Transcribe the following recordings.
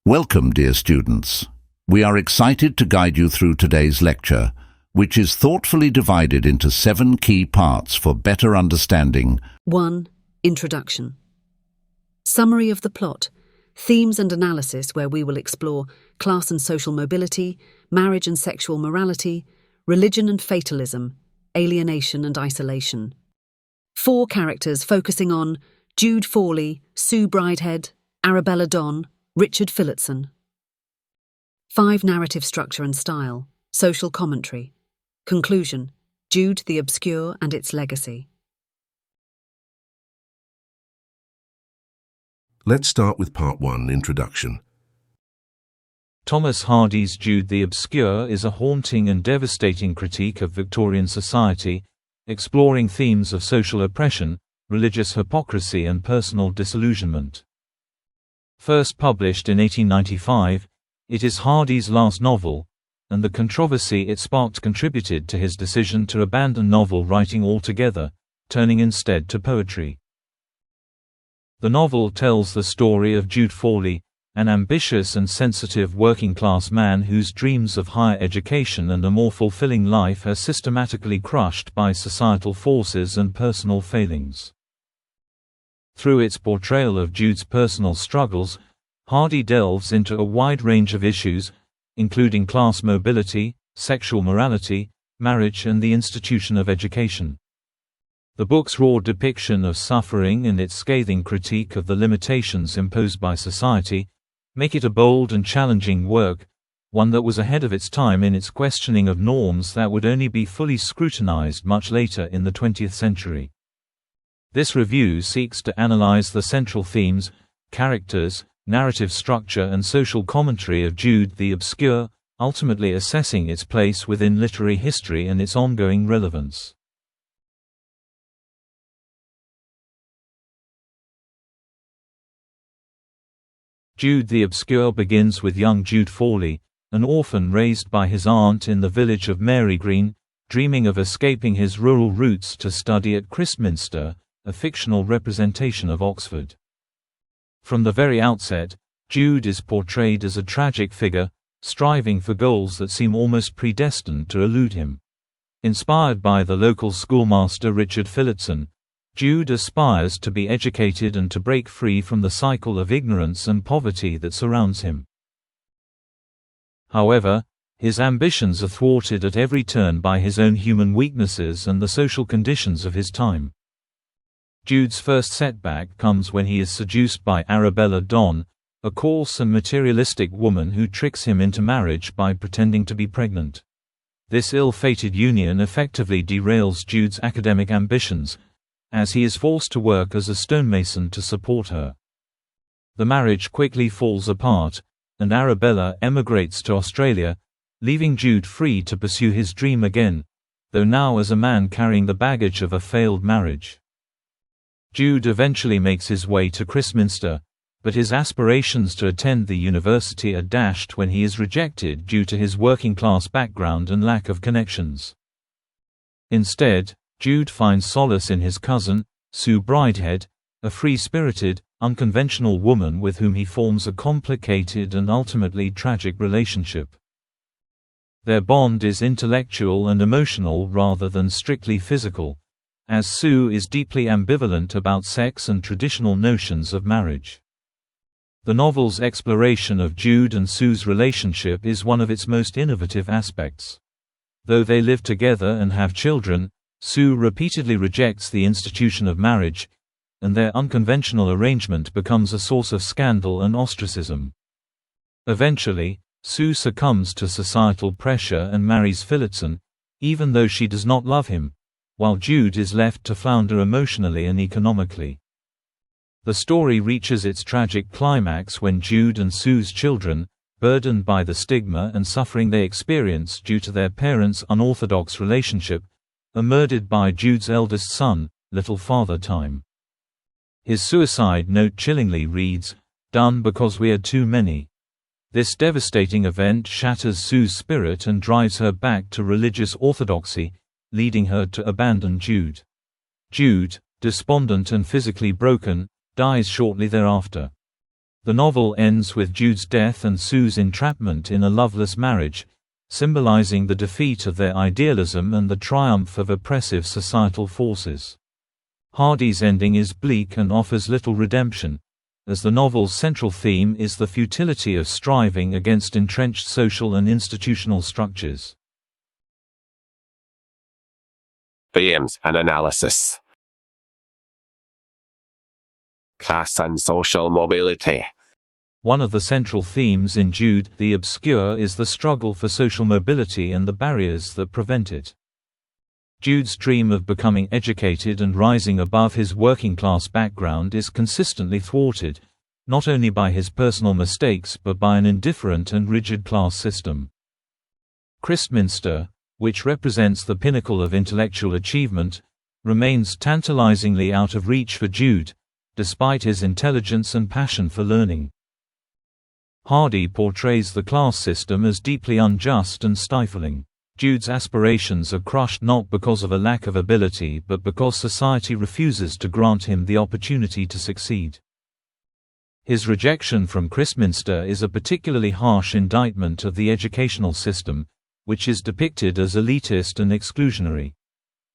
Welcome, dear students. We are excited to guide you through today's lecture, which is thoughtfully divided into 7 key parts for better understanding. 1. Introduction. Summary of the plot, themes and analysis where we will explore class and social mobility, marriage and sexual morality, religion and fatalism, alienation and isolation. 4 characters focusing on Jude Fawley, Sue Bridehead, Arabella Don, Richard Phillotson. 5 narrative structure and style, social commentary. Conclusion, Jude the Obscure and its legacy. Let's start with Part 1, Introduction. Thomas Hardy's Jude the Obscure is a haunting and devastating critique of Victorian society, exploring themes of social oppression, religious hypocrisy and personal disillusionment. First published in 1895, it is Hardy's last novel, and the controversy it sparked contributed to his decision to abandon novel writing altogether, turning instead to poetry. The novel tells the story of Jude Fawley, an ambitious and sensitive working-class man whose dreams of higher education and a more fulfilling life are systematically crushed by societal forces and personal failings. Through its portrayal of Jude's personal struggles, Hardy delves into a wide range of issues, including class mobility, sexual morality, marriage and the institution of education. The book's raw depiction of suffering and its scathing critique of the limitations imposed by society make it a bold and challenging work, one that was ahead of its time in its questioning of norms that would only be fully scrutinized much later in the 20th century. This review seeks to analyze the central themes, characters, narrative structure and social commentary of Jude the Obscure, ultimately assessing its place within literary history and its ongoing relevance. Jude the Obscure begins with young Jude Fawley, an orphan raised by his aunt in the village of Marygreen, dreaming of escaping his rural roots to study at Christminster, a fictional representation of Oxford. From the very outset, Jude is portrayed as a tragic figure, striving for goals that seem almost predestined to elude him. Inspired by the local schoolmaster Richard Phillotson, Jude aspires to be educated and to break free from the cycle of ignorance and poverty that surrounds him. However, his ambitions are thwarted at every turn by his own human weaknesses and the social conditions of his time. Jude's first setback comes when he is seduced by Arabella Don, a coarse and materialistic woman who tricks him into marriage by pretending to be pregnant. This ill-fated union effectively derails Jude's academic ambitions, as he is forced to work as a stonemason to support her. The marriage quickly falls apart, and Arabella emigrates to Australia, leaving Jude free to pursue his dream again, though now as a man carrying the baggage of a failed marriage. Jude eventually makes his way to Christminster, but his aspirations to attend the university are dashed when he is rejected due to his working-class background and lack of connections. Instead, Jude finds solace in his cousin, Sue Bridehead, a free-spirited, unconventional woman with whom he forms a complicated and ultimately tragic relationship. Their bond is intellectual and emotional rather than strictly physical, as Sue is deeply ambivalent about sex and traditional notions of marriage. The novel's exploration of Jude and Sue's relationship is one of its most innovative aspects. Though they live together and have children, Sue repeatedly rejects the institution of marriage, and their unconventional arrangement becomes a source of scandal and ostracism. Eventually, Sue succumbs to societal pressure and marries Phillotson, even though she does not love him, while Jude is left to flounder emotionally and economically. The story reaches its tragic climax when Jude and Sue's children, burdened by the stigma and suffering they experience due to their parents' unorthodox relationship, are murdered by Jude's eldest son, Little Father Time. His suicide note chillingly reads, "Done because we are too many." This devastating event shatters Sue's spirit and drives her back to religious orthodoxy, leading her to abandon Jude. Jude, despondent and physically broken, dies shortly thereafter. The novel ends with Jude's death and Sue's entrapment in a loveless marriage, symbolizing the defeat of their idealism and the triumph of oppressive societal forces. Hardy's ending is bleak and offers little redemption, as the novel's central theme is the futility of striving against entrenched social and institutional structures. Themes and analysis. Class and social mobility. One of the central themes in Jude the Obscure is the struggle for social mobility and the barriers that prevent it. Jude's dream of becoming educated and rising above his working-class background is consistently thwarted, not only by his personal mistakes but by an indifferent and rigid class system. Christminster, which represents the pinnacle of intellectual achievement, remains tantalizingly out of reach for Jude, despite his intelligence and passion for learning. Hardy portrays the class system as deeply unjust and stifling. Jude's aspirations are crushed not because of a lack of ability but because society refuses to grant him the opportunity to succeed. His rejection from Christminster is a particularly harsh indictment of the educational system, which is depicted as elitist and exclusionary.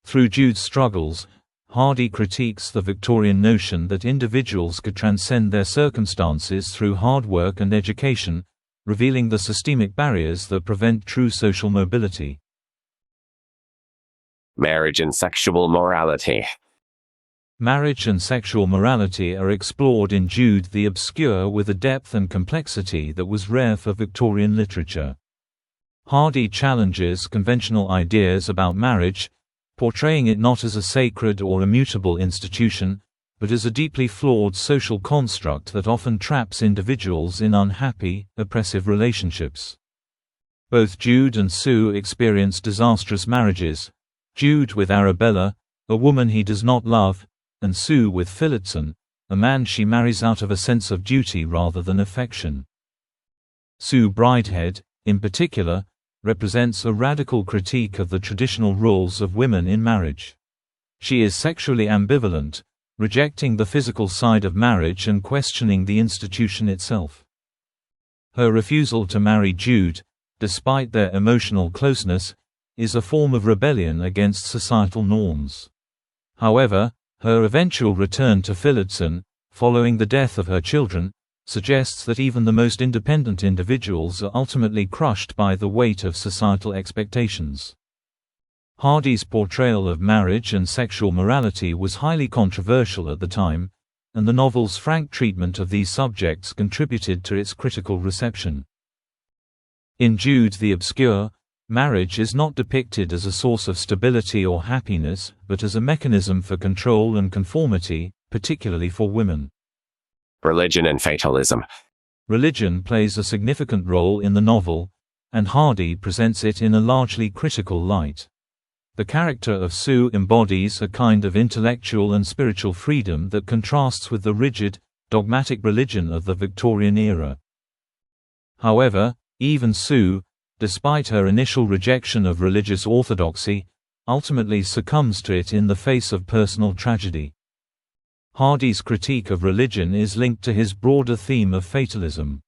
Through Jude's struggles, Hardy critiques the Victorian notion that individuals could transcend their circumstances through hard work and education, revealing the systemic barriers that prevent true social mobility. Marriage and sexual morality. Marriage and sexual morality are explored in Jude the Obscure with a depth and complexity that was rare for Victorian literature. Hardy challenges conventional ideas about marriage, portraying it not as a sacred or immutable institution, but as a deeply flawed social construct that often traps individuals in unhappy, oppressive relationships. Both Jude and Sue experience disastrous marriages, Jude with Arabella, a woman he does not love, and Sue with Phillotson, a man she marries out of a sense of duty rather than affection. Sue Bridehead, in particular, represents a radical critique of the traditional roles of women in marriage. She is sexually ambivalent, rejecting the physical side of marriage and questioning the institution itself. Her refusal to marry Jude, despite their emotional closeness, is a form of rebellion against societal norms. However, her eventual return to Phillotson, following the death of her children, suggests that even the most independent individuals are ultimately crushed by the weight of societal expectations. Hardy's portrayal of marriage and sexual morality was highly controversial at the time, and the novel's frank treatment of these subjects contributed to its critical reception. In Jude the Obscure, marriage is not depicted as a source of stability or happiness, but as a mechanism for control and conformity, particularly for women. Religion and fatalism. Religion plays a significant role in the novel, and Hardy presents it in a largely critical light. The character of Sue embodies a kind of intellectual and spiritual freedom that contrasts with the rigid, dogmatic religion of the Victorian era. However, even Sue, despite her initial rejection of religious orthodoxy, ultimately succumbs to it in the face of personal tragedy. Hardy's critique of religion is linked to his broader theme of fatalism.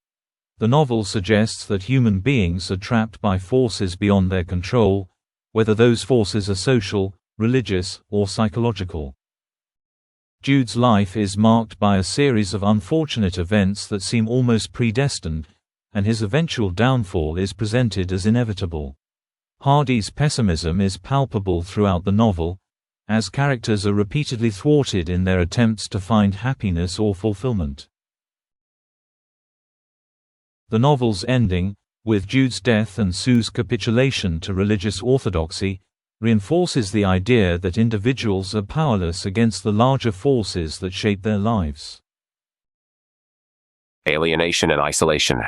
The novel suggests that human beings are trapped by forces beyond their control, whether those forces are social, religious, or psychological. Jude's life is marked by a series of unfortunate events that seem almost predestined, and his eventual downfall is presented as inevitable. Hardy's pessimism is palpable throughout the novel, as characters are repeatedly thwarted in their attempts to find happiness or fulfillment. The novel's ending, with Jude's death and Sue's capitulation to religious orthodoxy, reinforces the idea that individuals are powerless against the larger forces that shape their lives. Alienation and isolation.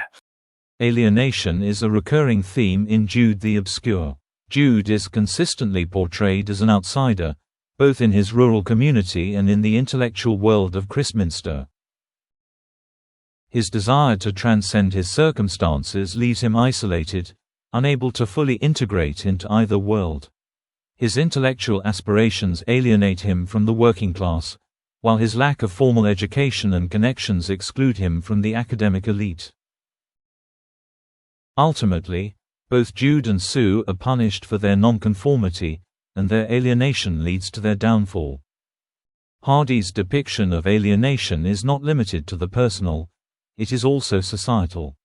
Alienation is a recurring theme in Jude the Obscure. Jude is consistently portrayed as an outsider, both in his rural community and in the intellectual world of Christminster. His desire to transcend his circumstances leaves him isolated, unable to fully integrate into either world. His intellectual aspirations alienate him from the working class, while his lack of formal education and connections exclude him from the academic elite. Ultimately, both Jude and Sue are punished for their nonconformity, and their alienation leads to their downfall. Hardy's depiction of alienation is not limited to the personal, it is also societal.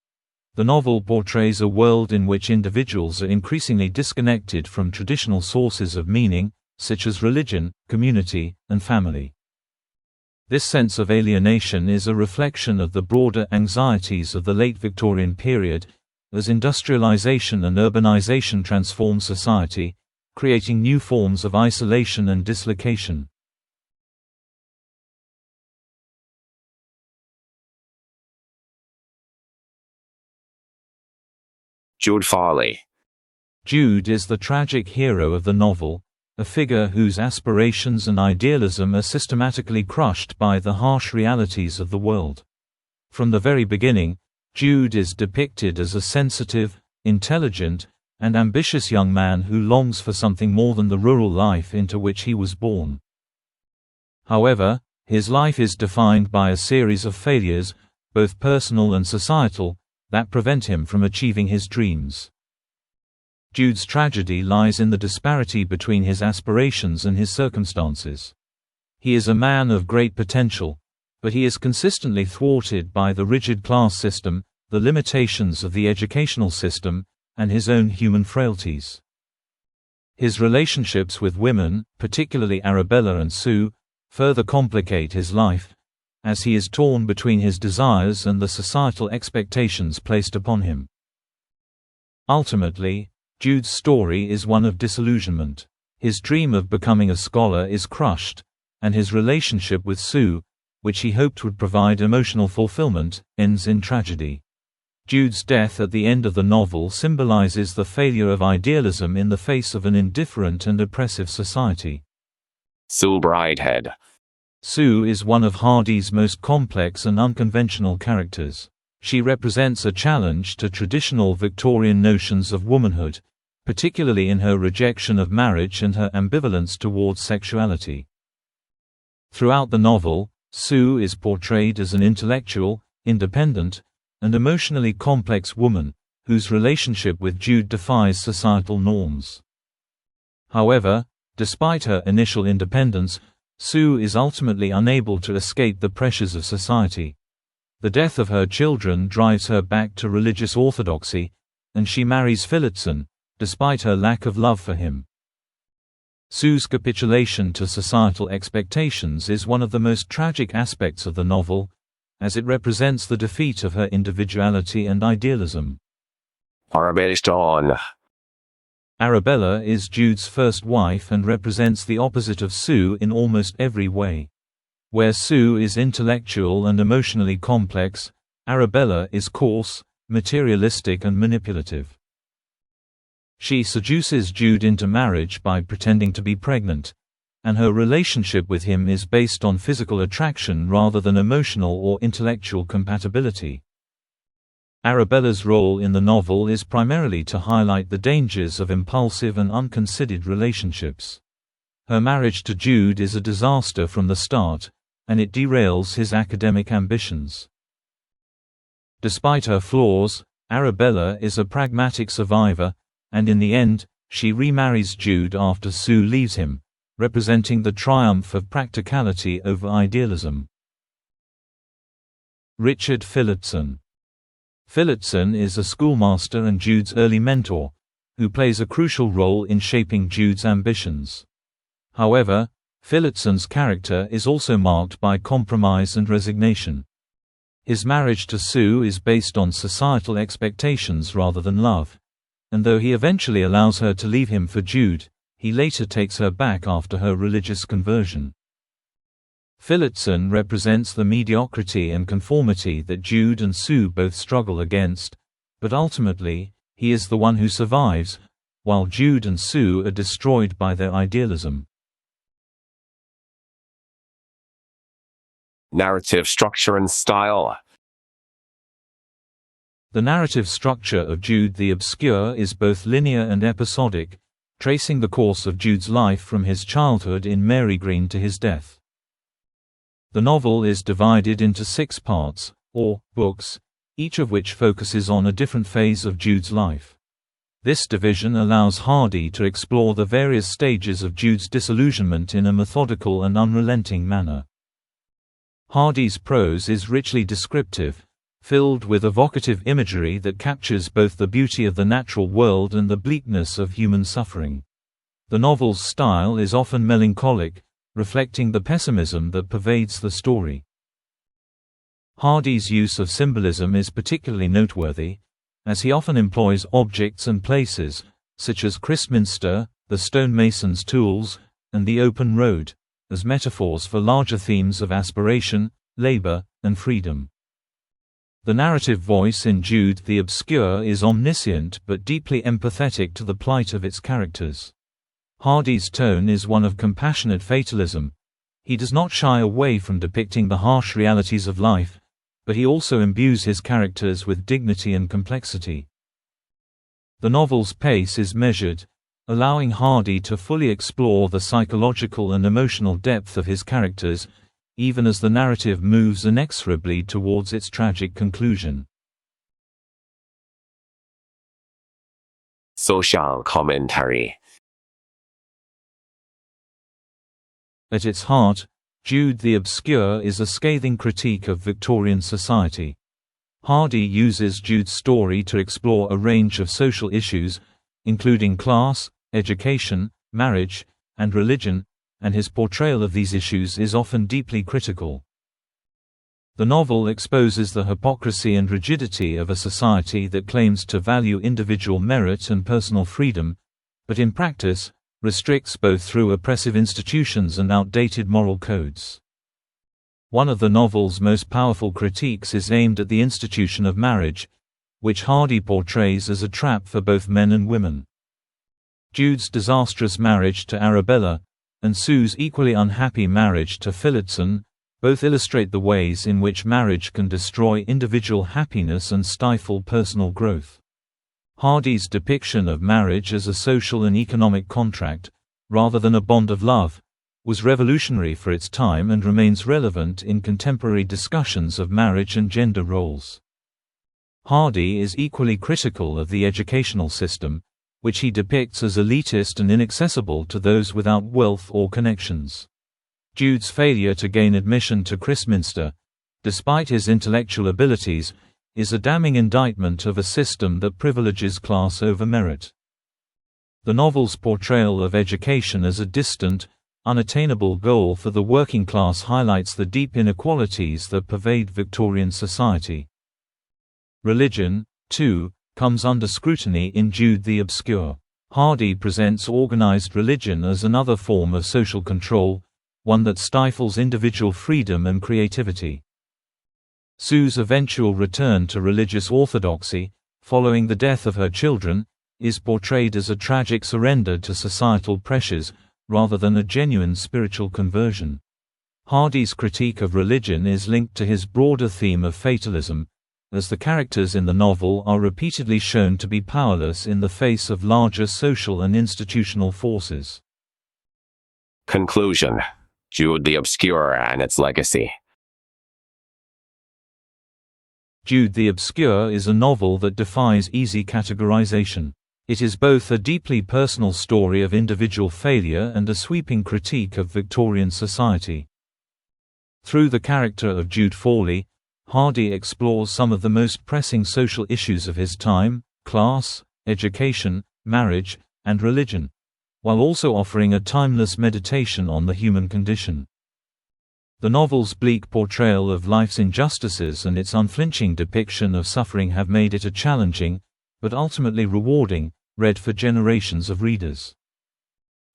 The novel portrays a world in which individuals are increasingly disconnected from traditional sources of meaning, such as religion, community, and family. This sense of alienation is a reflection of the broader anxieties of the late Victorian period, as industrialization and urbanization transform society, creating new forms of isolation and dislocation. Jude Folly. Jude is the tragic hero of the novel, a figure whose aspirations and idealism are systematically crushed by the harsh realities of the world. From the very beginning, Jude is depicted as a sensitive, intelligent, and ambitious young man who longs for something more than the rural life into which he was born. However, his life is defined by a series of failures, both personal and societal, that prevent him from achieving his dreams. Jude's tragedy lies in the disparity between his aspirations and his circumstances. He is a man of great potential, but he is consistently thwarted by the rigid class system, the limitations of the educational system, and his own human frailties. His relationships with women, particularly Arabella and Sue, further complicate his life, as he is torn between his desires and the societal expectations placed upon him. Ultimately, Jude's story is one of disillusionment. His dream of becoming a scholar is crushed, and his relationship with Sue, which he hoped would provide emotional fulfillment, ends in tragedy. Jude's death at the end of the novel symbolizes the failure of idealism in the face of an indifferent and oppressive society. Sue Bridehead. Sue is one of Hardy's most complex and unconventional characters. She represents a challenge to traditional Victorian notions of womanhood, particularly in her rejection of marriage and her ambivalence towards sexuality. Throughout the novel, Sue is portrayed as an intellectual, independent, and emotionally complex woman, whose relationship with Jude defies societal norms. However, despite her initial independence, Sue is ultimately unable to escape the pressures of society. The death of her children drives her back to religious orthodoxy, and she marries Phillotson, despite her lack of love for him. Sue's capitulation to societal expectations is one of the most tragic aspects of the novel, as it represents the defeat of her individuality and idealism. Arabella. Arabella is Jude's first wife and represents the opposite of Sue in almost every way. Where Sue is intellectual and emotionally complex, Arabella is coarse, materialistic and manipulative. She seduces Jude into marriage by pretending to be pregnant, and her relationship with him is based on physical attraction rather than emotional or intellectual compatibility. Arabella's role in the novel is primarily to highlight the dangers of impulsive and unconsidered relationships. Her marriage to Jude is a disaster from the start, and it derails his academic ambitions. Despite her flaws, Arabella is a pragmatic survivor, and in the end, she remarries Jude after Sue leaves him, representing the triumph of practicality over idealism. Richard Phillotson. Phillotson is a schoolmaster and Jude's early mentor, who plays a crucial role in shaping Jude's ambitions. However, Phillotson's character is also marked by compromise and resignation. His marriage to Sue is based on societal expectations rather than love, and though he eventually allows her to leave him for Jude, he later takes her back after her religious conversion. Phillotson represents the mediocrity and conformity that Jude and Sue both struggle against, but ultimately, he is the one who survives, while Jude and Sue are destroyed by their idealism. Narrative structure and style. The narrative structure of Jude the Obscure is both linear and episodic, tracing the course of Jude's life from his childhood in Marygreen to his death. The novel is divided into 6 parts, or books, each of which focuses on a different phase of Jude's life. This division allows Hardy to explore the various stages of Jude's disillusionment in a methodical and unrelenting manner. Hardy's prose is richly descriptive, filled with evocative imagery that captures both the beauty of the natural world and the bleakness of human suffering. The novel's style is often melancholic, reflecting the pessimism that pervades the story. Hardy's use of symbolism is particularly noteworthy, as he often employs objects and places, such as Christminster, the stonemason's tools, and the open road, as metaphors for larger themes of aspiration, labor, and freedom. The narrative voice in Jude the Obscure is omniscient but deeply empathetic to the plight of its characters. Hardy's tone is one of compassionate fatalism. He does not shy away from depicting the harsh realities of life, but he also imbues his characters with dignity and complexity. The novel's pace is measured, allowing Hardy to fully explore the psychological and emotional depth of his characters, even as the narrative moves inexorably towards its tragic conclusion. Social commentary. At its heart, Jude the Obscure is a scathing critique of Victorian society. Hardy uses Jude's story to explore a range of social issues, including class, education, marriage, and religion, and his portrayal of these issues is often deeply critical. The novel exposes the hypocrisy and rigidity of a society that claims to value individual merit and personal freedom, but in practice, restricts both through oppressive institutions and outdated moral codes. One of the novel's most powerful critiques is aimed at the institution of marriage, which Hardy portrays as a trap for both men and women. Jude's disastrous marriage to Arabella, and Sue's equally unhappy marriage to Phillotson, both illustrate the ways in which marriage can destroy individual happiness and stifle personal growth. Hardy's depiction of marriage as a social and economic contract, rather than a bond of love, was revolutionary for its time and remains relevant in contemporary discussions of marriage and gender roles. Hardy is equally critical of the educational system, which he depicts as elitist and inaccessible to those without wealth or connections. Jude's failure to gain admission to Christminster, despite his intellectual abilities, is a damning indictment of a system that privileges class over merit. The novel's portrayal of education as a distant, unattainable goal for the working class highlights the deep inequalities that pervade Victorian society. Religion, too, comes under scrutiny in Jude the Obscure. Hardy presents organized religion as another form of social control, one that stifles individual freedom and creativity. Sue's eventual return to religious orthodoxy, following the death of her children, is portrayed as a tragic surrender to societal pressures, rather than a genuine spiritual conversion. Hardy's critique of religion is linked to his broader theme of fatalism, as the characters in the novel are repeatedly shown to be powerless in the face of larger social and institutional forces. Conclusion. Jude the Obscure and its legacy. Jude the Obscure is a novel that defies easy categorization. It is both a deeply personal story of individual failure and a sweeping critique of Victorian society. Through the character of Jude Fawley, Hardy explores some of the most pressing social issues of his time: class, education, marriage, and religion, while also offering a timeless meditation on the human condition. The novel's bleak portrayal of life's injustices and its unflinching depiction of suffering have made it a challenging, but ultimately rewarding, read for generations of readers.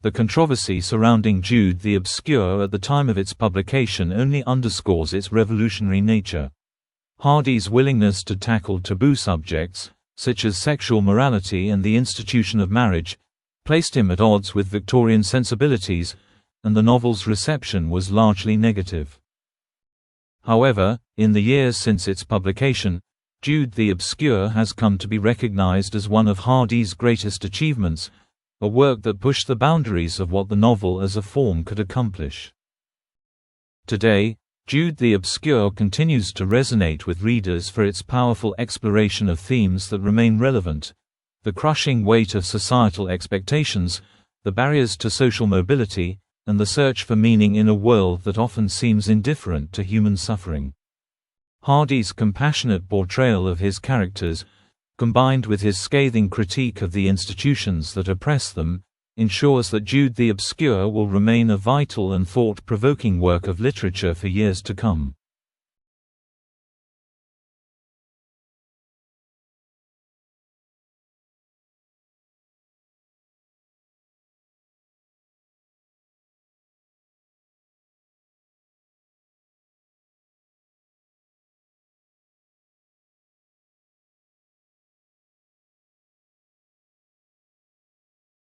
The controversy surrounding Jude the Obscure at the time of its publication only underscores its revolutionary nature. Hardy's willingness to tackle taboo subjects, such as sexual morality and the institution of marriage, placed him at odds with Victorian sensibilities, and the novel's reception was largely negative. However, in the years since its publication, Jude the Obscure has come to be recognized as one of Hardy's greatest achievements, a work that pushed the boundaries of what the novel as a form could accomplish. Today, Jude the Obscure continues to resonate with readers for its powerful exploration of themes that remain relevant: the crushing weight of societal expectations, the barriers to social mobility, and the search for meaning in a world that often seems indifferent to human suffering. Hardy's compassionate portrayal of his characters, combined with his scathing critique of the institutions that oppress them, ensures that Jude the Obscure will remain a vital and thought-provoking work of literature for years to come.